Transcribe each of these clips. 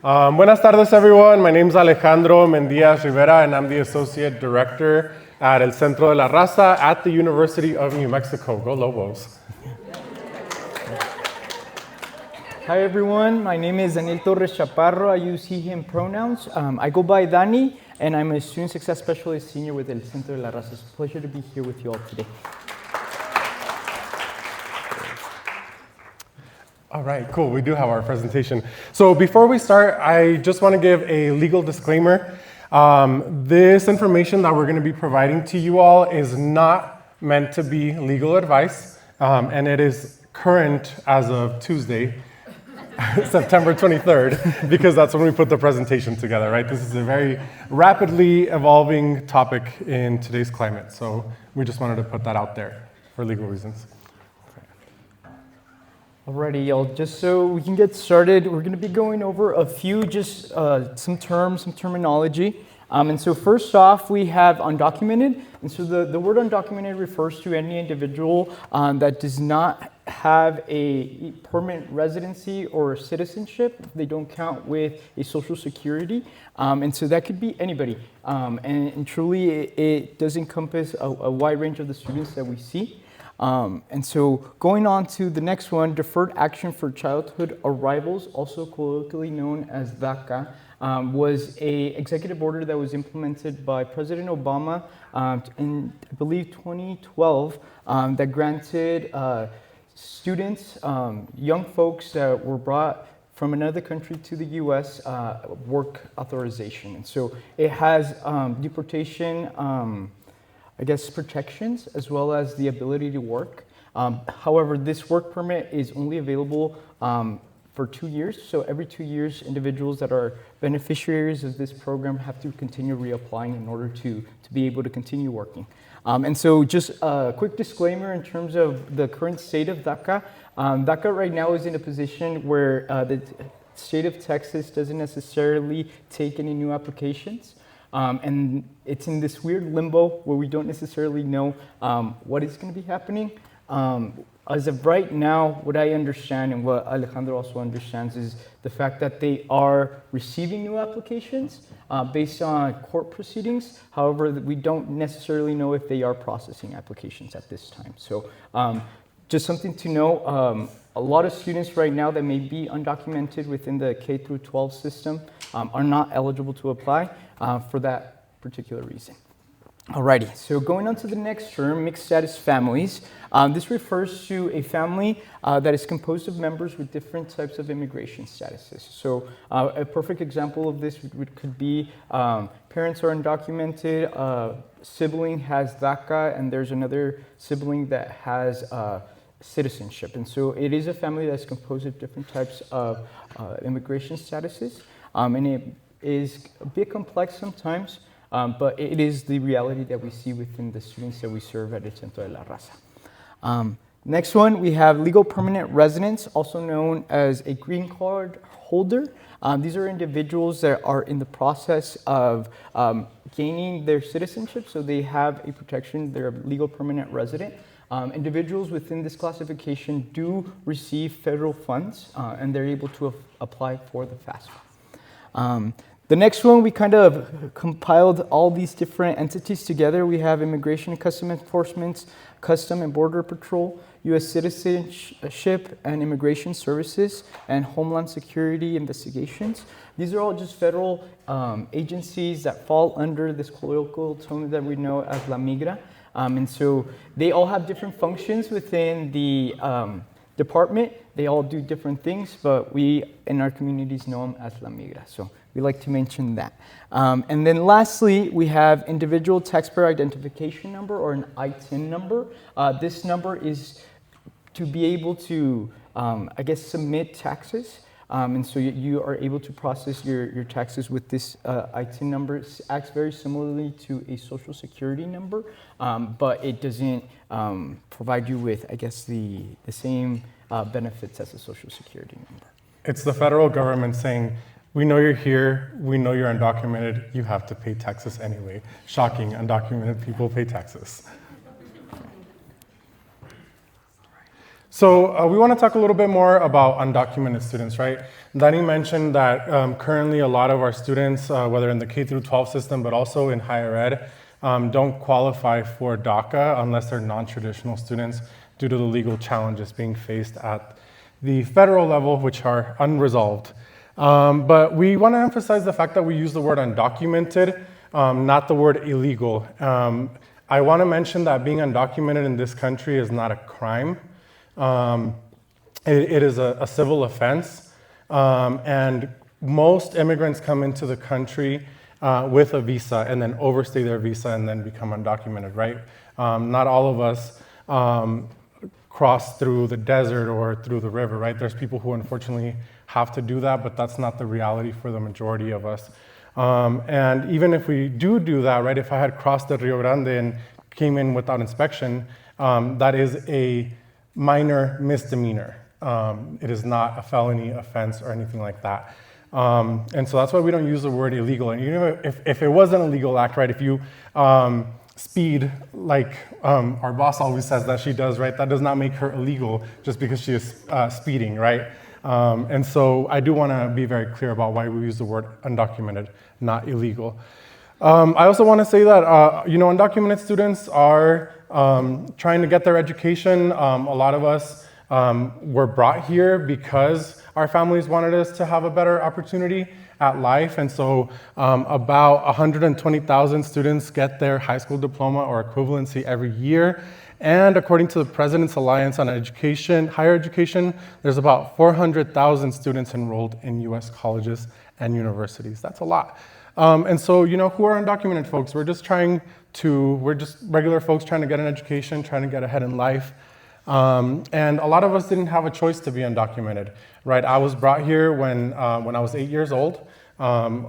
Buenas tardes, everyone. My name is Alejandro Mendíaz Rivera, and I'm the Associate Director at el Centro de la Raza at the University of New Mexico. Go Lobos. Hi, everyone. My name is Daniel Torres Chaparro. I use he, him pronouns. I go by Dani, and I'm a Student Success Specialist Senior with el Centro de la Raza. It's a pleasure to be here with you all today. All right, cool. We do have our presentation. So before we start, I just want to give a legal disclaimer. This information that we're going to be providing to you all is not meant to be legal advice, and it is current as of Tuesday, September 23rd, because that's when we put the presentation together, right? This is a very rapidly evolving topic in today's climate, so we just wanted to put that out there for legal reasons. Alrighty, y'all, just so we can get started, we're going to be going over a few some terms, some terminology. And so first off, we have undocumented. And so the word undocumented refers to any individual that does not have a permanent residency or citizenship. They don't count with a social security. And so that could be anybody. And truly, it does encompass a wide range of the students that we see. And so going on to the next one, Deferred Action for Childhood Arrivals, also colloquially known as DACA, was a executive order that was implemented by President Obama in, I believe, 2012, that granted students, young folks that were brought from another country to the U.S. Work authorization. And so it has deportation protections as well as the ability to work. However, this work permit is only available for 2 years. So every 2 years, individuals that are beneficiaries of this program have to continue reapplying in order to be able to continue working. And so just a quick disclaimer in terms of the current state of DACA. DACA right now is in a position where the state of Texas doesn't necessarily take any new applications. And it's in this weird limbo where we don't necessarily know what is going to be happening. As of right now, what I understand and what Alejandro also understands is the fact that they are receiving new applications based on court proceedings. However, we don't necessarily know if they are processing applications at this time. So just something to know, a lot of students right now that may be undocumented within the K through 12 system are not eligible to apply for that particular reason. Alrighty, so going on to the next term, mixed status families. This refers to a family that is composed of members with different types of immigration statuses. So a perfect example of this could be parents are undocumented, sibling has DACA, and there's another sibling that has citizenship. And so it is a family that's composed of different types of immigration statuses. And it is a bit complex sometimes, but it is the reality that we see within the students that we serve at el Centro de la Raza. Next one, we have legal permanent residents, also known as a green card holder. These are individuals that are in the process of gaining their citizenship, so they have a protection, they're a legal permanent resident. Individuals within this classification do receive federal funds, and they're able to apply for the FAFSA. The next one, we kind of compiled all these different entities together. We have Immigration and Customs Enforcement, Custom and Border Patrol, U.S. Citizenship and Immigration Services, and Homeland Security Investigations. These are all just federal agencies that fall under this colloquial term that we know as La Migra. And so they all have different functions within the department. They all do different things, but we in our communities know them as La Migra. So we like to mention that. And then lastly, we have individual taxpayer identification number, or an ITIN number. This number is to be able to, submit taxes. And so you are able to process your taxes with this ITIN number. It acts very similarly to a social security number, but it doesn't provide you with, the same benefits as a social security number. It's the federal government saying, we know you're here, we know you're undocumented, you have to pay taxes anyway. Shocking, undocumented people pay taxes. So we want to talk a little bit more about undocumented students, right? Danny mentioned that currently a lot of our students, whether in the K through 12 system, but also in higher ed, don't qualify for DACA unless they're non-traditional students due to the legal challenges being faced at the federal level, which are unresolved. But we want to emphasize the fact that we use the word undocumented, not the word illegal. I want to mention that being undocumented in this country is not a crime. It is a civil offense, and most immigrants come into the country with a visa and then overstay their visa and then become undocumented, right? Not all of us cross through the desert or through the river, right? There's people who unfortunately have to do that, but that's not the reality for the majority of us. And even if we do that, right, if I had crossed the Rio Grande and came in without inspection, that is a minor misdemeanor. It is not a felony offense or anything like that. And so that's why we don't use the word illegal. And even if it was an illegal act, right, if you speed like our boss always says that she does, right, that does not make her illegal just because she is speeding, right? And so I do want to be very clear about why we use the word undocumented, not illegal. I also want to say that, undocumented students are trying to get their education. A lot of us were brought here because our families wanted us to have a better opportunity at life. And so about 120,000 students get their high school diploma or equivalency every year. And according to the President's Alliance on Education, Higher Education, there's about 400,000 students enrolled in US colleges and universities. That's a lot. And so, who are undocumented folks? We're just regular folks trying to get an education, trying to get ahead in life. And a lot of us didn't have a choice to be undocumented, right? I was brought here when I was 8 years old,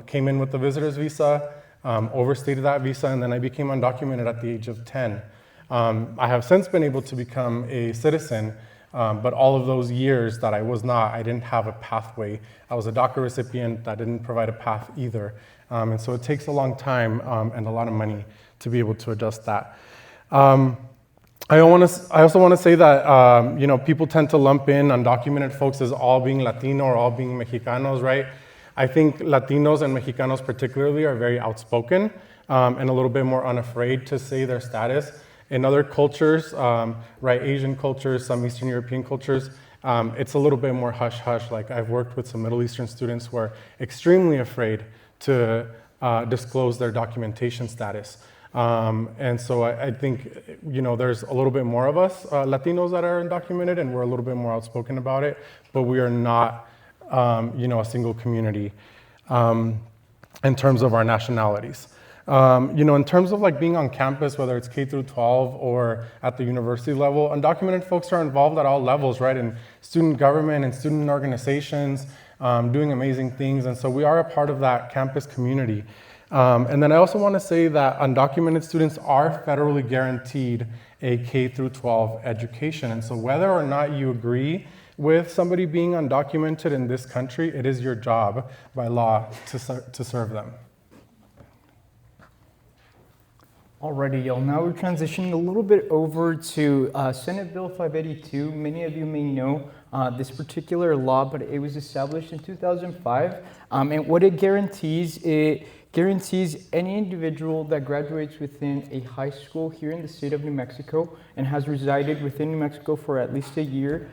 came in with the visitor's visa, overstayed that visa, and then I became undocumented at the age of 10. I have since been able to become a citizen, but all of those years that I was not, I didn't have a pathway. I was a DACA recipient that didn't provide a path either. And so it takes a long time and a lot of money to be able to adjust that. I also want to say that people tend to lump in undocumented folks as all being Latino or all being Mexicanos, right? I think Latinos and Mexicanos particularly are very outspoken and a little bit more unafraid to say their status. In other cultures, right, Asian cultures, some Eastern European cultures, it's a little bit more hush-hush. Like I've worked with some Middle Eastern students who are extremely afraid to disclose their documentation status. And so I think, there's a little bit more of us Latinos that are undocumented, and we're a little bit more outspoken about it, but we are not, a single community in terms of our nationalities. In terms of like being on campus, whether it's K through 12 or at the university level, undocumented folks are involved at all levels, right? In student government and student organizations, doing amazing things. And so we are a part of that campus community. And then I also want to say that undocumented students are federally guaranteed a K through 12 education. And so whether or not you agree with somebody being undocumented in this country, it is your job by law to serve them. Alrighty, y'all. Now we're transitioning a little bit over to Senate Bill 582. Many of you may know this particular law, but it was established in 2005. And what it guarantees any individual that graduates within a high school here in the state of New Mexico and has resided within New Mexico for at least a year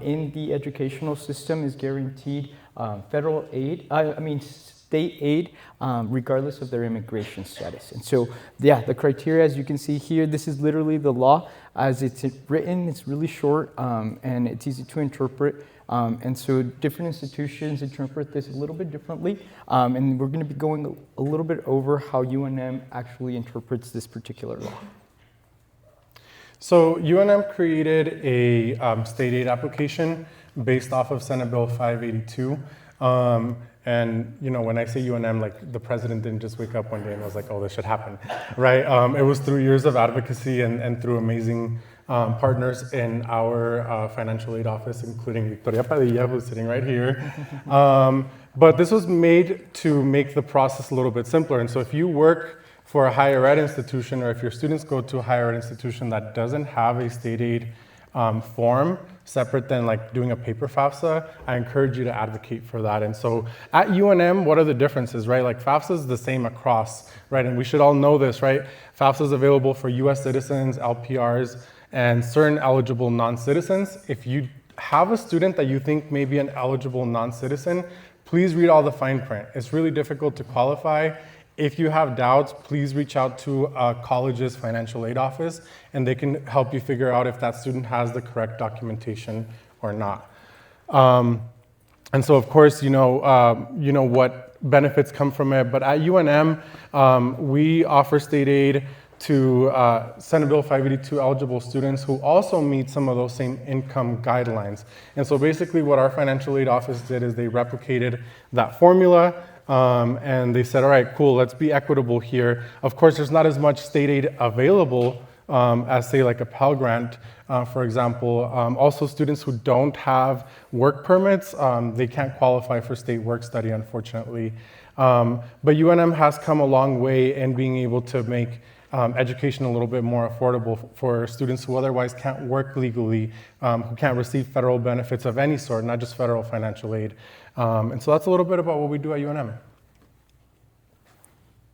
in the educational system is guaranteed federal aid, state aid, regardless of their immigration status. And so, the criteria, as you can see here, this is literally the law as it's written. It's really short and it's easy to interpret. And so different institutions interpret this a little bit differently. And we're going to be going a little bit over how UNM actually interprets this particular law. So UNM created a state aid application based off of Senate Bill 582. And when I say UNM, like the president didn't just wake up one day and was like, oh, this should happen, right? It was through years of advocacy and through amazing partners in our financial aid office, including Victoria Padilla, who's sitting right here. But this was made to make the process a little bit simpler. And so if you work for a higher ed institution, or if your students go to a higher ed institution that doesn't have a state aid form, separate than like doing a paper FAFSA, I encourage you to advocate for that. And so at UNM, what are the differences, right? Like FAFSA is the same across, right? And we should all know this, right? FAFSA is available for US citizens, LPRs, and certain eligible non-citizens. If you have a student that you think may be an eligible non-citizen, please read all the fine print. It's really difficult to qualify. If you have doubts, please reach out to a college's financial aid office and they can help you figure out if that student has the correct documentation or not. And so of course, you know what benefits come from it, but at UNM, we offer state aid to Senate Bill 582 eligible students who also meet some of those same income guidelines. And so basically what our financial aid office did is they replicated that formula and they said, all right, cool, let's be equitable here. Of course, there's not as much state aid available as say like a Pell Grant, for example. Also students who don't have work permits, they can't qualify for state work study, unfortunately. But UNM has come a long way in being able to make education a little bit more affordable for students who otherwise can't work legally, who can't receive federal benefits of any sort, not just federal financial aid. And so that's a little bit about what we do at UNM.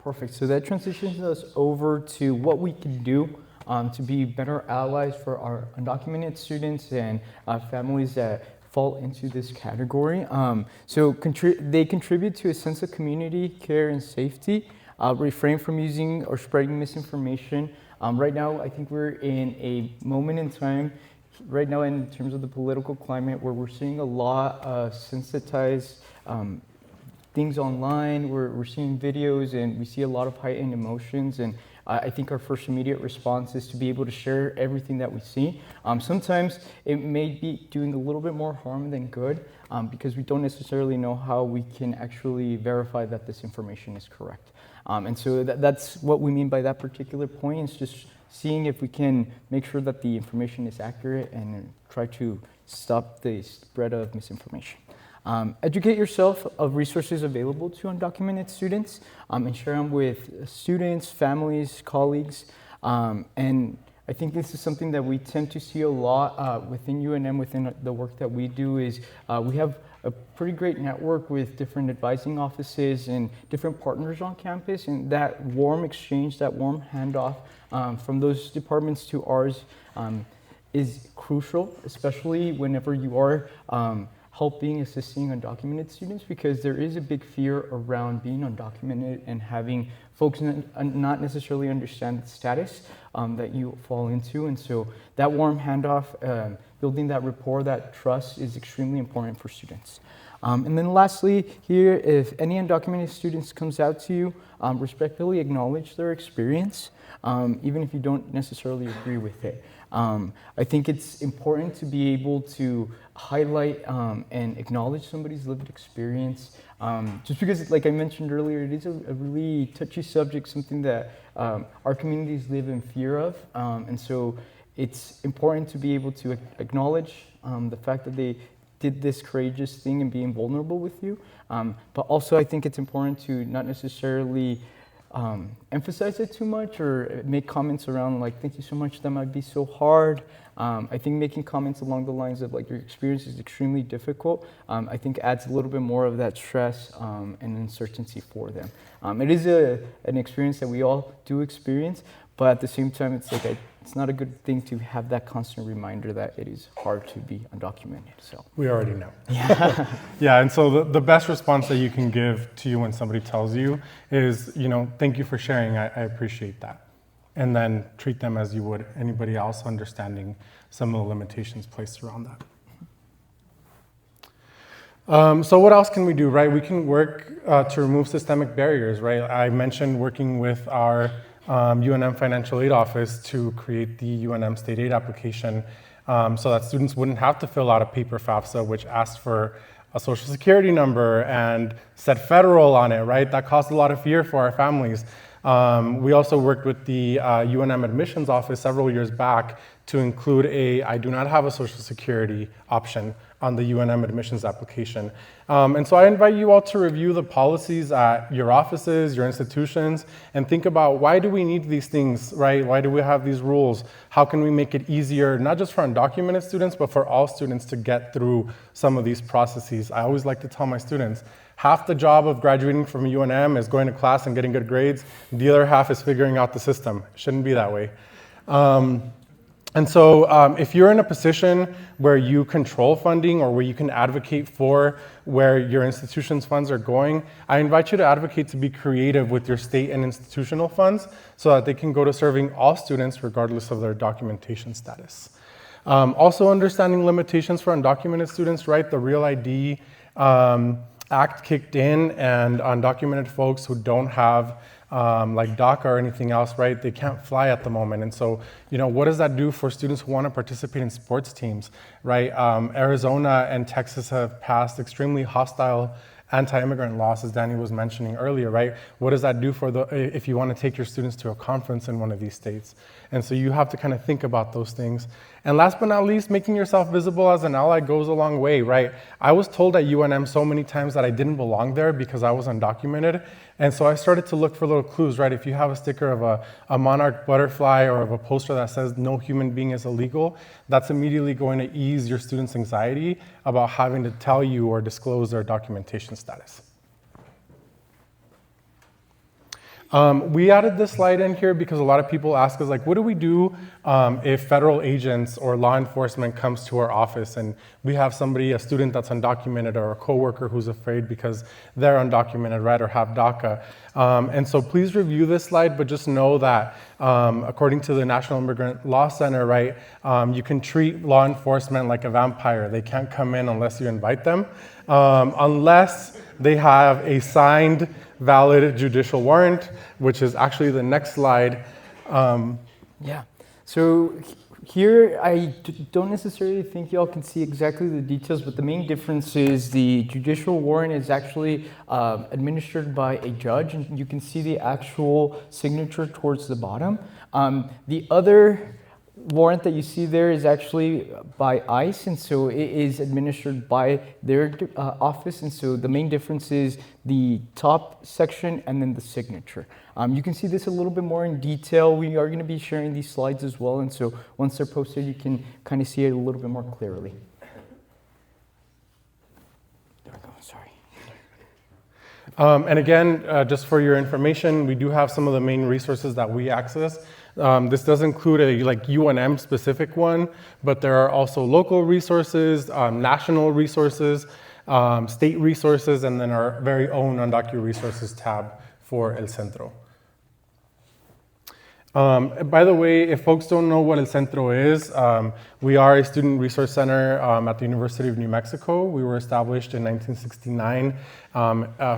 Perfect. So that transitions us over to what we can do to be better allies for our undocumented students and families that fall into this category. So they contribute to a sense of community, care, and safety. Refrain from using or spreading misinformation. Right now, I think we're in a moment in time, right now in terms of the political climate, where we're seeing a lot of sensitized things online. We're seeing videos and we see a lot of heightened emotions. And I think our first immediate response is to be able to share everything that we see. Sometimes it may be doing a little bit more harm than good because we don't necessarily know how we can actually verify that this information is correct. And so that's what we mean by that particular point, is just seeing if we can make sure that the information is accurate and try to stop the spread of misinformation. Educate yourself of resources available to undocumented students and share them with students, families, colleagues. And I think this is something that we tend to see a lot within UNM, within the work that we do, is we have a pretty great network with different advising offices and different partners on campus, and that warm exchange, that warm handoff from those departments to ours is crucial, especially whenever you are helping, assisting undocumented students, because there is a big fear around being undocumented and having folks not necessarily understand the status that you fall into. And so that warm handoff, building that rapport, that trust is extremely important for students. And then lastly here, if any undocumented students comes out to you, respectfully acknowledge their experience, even if you don't necessarily agree with it. I think it's important to be able to highlight and acknowledge somebody's lived experience, just because, like I mentioned earlier, it is a really touchy subject, something that our communities live in fear of, and so it's important to be able to acknowledge the fact that they did this courageous thing and being vulnerable with you, but also I think it's important to not necessarily emphasize it too much or make comments around like, thank you so much, that might be so hard. I think making comments along the lines of like, your experience is extremely difficult, I think adds a little bit more of that stress and uncertainty for them. It is an experience that we all do experience, but at the same time, it's like it's not a good thing to have that constant reminder that it is hard to be undocumented. So we already know. Yeah. Yeah, and so the best response that you can give to you when somebody tells you is, thank you for sharing, I appreciate that. And then treat them as you would anybody else, understanding some of the limitations placed around that. So what else can we do, right? We can work to remove systemic barriers, right? I mentioned working with our UNM Financial Aid Office to create the UNM State Aid application so that students wouldn't have to fill out a paper FAFSA, which asked for a social security number and said federal on it, right? That caused a lot of fear for our families. We also worked with the UNM admissions office several years back to include I do not have a social security option on the UNM admissions application. And so I invite you all to review the policies at your offices, your institutions, and think about, why do we need these things, right? Why do we have these rules? How can we make it easier, not just for undocumented students, but for all students to get through some of these processes? I always like to tell my students, half the job of graduating from UNM is going to class and getting good grades. The other half is figuring out the system. It shouldn't be that way. And so if you're in a position where you control funding or where you can advocate for where your institution's funds are going, I invite you to advocate to be creative with your state and institutional funds so that they can go to serving all students regardless of their documentation status. Also understanding limitations for undocumented students, right? The Real ID Act kicked in, and undocumented folks who don't have like DACA or anything else, right? They can't fly at the moment. And so, what does that do for students who want to participate in sports teams, right? Arizona and Texas have passed extremely hostile anti-immigrant laws, as Danny was mentioning earlier, right? What does that do for if you want to take your students to a conference in one of these states? And so you have to kind of think about those things. And last but not least, making yourself visible as an ally goes a long way, right? I was told at UNM so many times that I didn't belong there because I was undocumented. And so I started to look for little clues, right? If you have a sticker of a monarch butterfly or of a poster that says no human being is illegal, that's immediately going to ease your students' anxiety about having to tell you or disclose their documentation status. We added this slide in here because a lot of people ask us, like, what do we do if federal agents or law enforcement comes to our office and we have somebody, a student that's undocumented or a coworker who's afraid because they're undocumented, right, or have DACA. And so please review this slide, but just know that according to the National Immigrant Law Center, right, you can treat law enforcement like a vampire. They can't come in unless you invite them, unless they have a signed valid judicial warrant, which is actually the next slide. Yeah, so here I don't necessarily think y'all can see exactly the details, but the main difference is the judicial warrant is actually administered by a judge, and you can see the actual signature towards the bottom. The other warrant that you see there is actually by ICE, and so it is administered by their office, and so the main difference is the top section and then the signature. You can see this a little bit more in detail. We are going to be sharing these slides as well, and so once they're posted, you can kind of see it a little bit more clearly. There we go, sorry. And again, just for your information, we do have some of the main resources that we access. This does include a UNM specific one, but there are also local resources, national resources, state resources, and then our very own undocumented resources tab for El Centro. By the way, if folks don't know what El Centro is, we are a student resource center at the University of New Mexico. We were established in 1969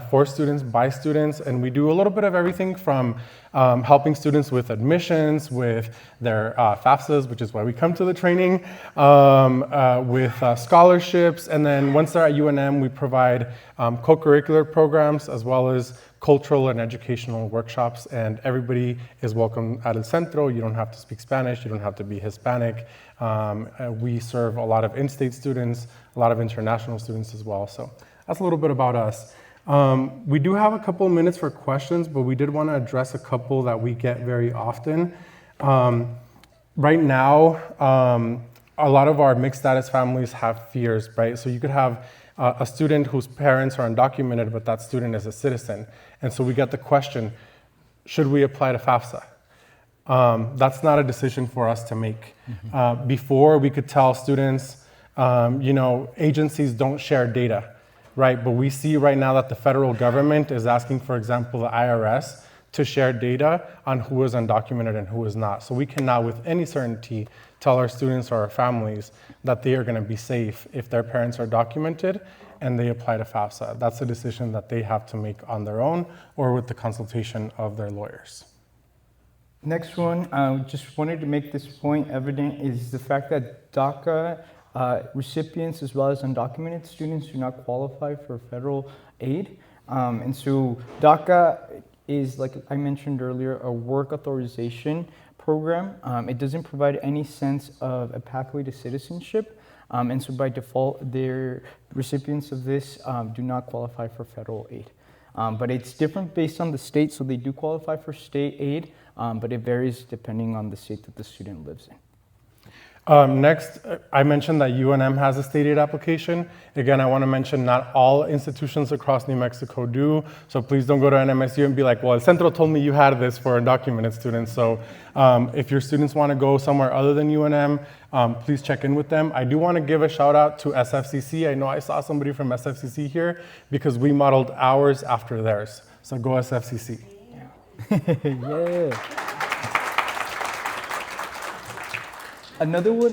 for students, by students, and we do a little bit of everything from helping students with admissions, with their FAFSAs, which is why we come to the training, with scholarships, and then once they're at UNM, we provide co-curricular programs as well as cultural and educational workshops, and everybody is welcome at El Centro. You don't have to speak Spanish, you don't have to be Hispanic. We serve a lot of in-state students, a lot of international students as well. So that's a little bit about us. We do have a couple of minutes for questions, but we did want to address a couple that we get very often. Right now, a lot of our mixed status families have fears, right? So you could have a student whose parents are undocumented, but that student is a citizen. And so we get the question, should we apply to FAFSA? That's not a decision for us to make. Before, we could tell students, agencies don't share data, right? But we see right now that the federal government is asking, for example, the IRS to share data on who is undocumented and who is not. So we can now, with any certainty, tell our students or our families that they are going to be safe if their parents are documented and they apply to FAFSA. That's a decision that they have to make on their own or with the consultation of their lawyers. Next one, just wanted to make this point evident, is the fact that DACA recipients as well as undocumented students do not qualify for federal aid. And so DACA is, like I mentioned earlier, a work authorization program. It doesn't provide any sense of a pathway to citizenship. And so by default, their recipients of this do not qualify for federal aid. But it's different based on the state, so they do qualify for state aid, but it varies depending on the state that the student lives in. Next, I mentioned that UNM has a state aid application. Again, I want to mention not all institutions across New Mexico do, so please don't go to NMSU and be like, well, Centro told me you had this for undocumented students. So if your students want to go somewhere other than UNM, please check in with them. I do want to give a shout out to SFCC. I know I saw somebody from SFCC here because we modeled ours after theirs. So go SFCC. Yeah. Another one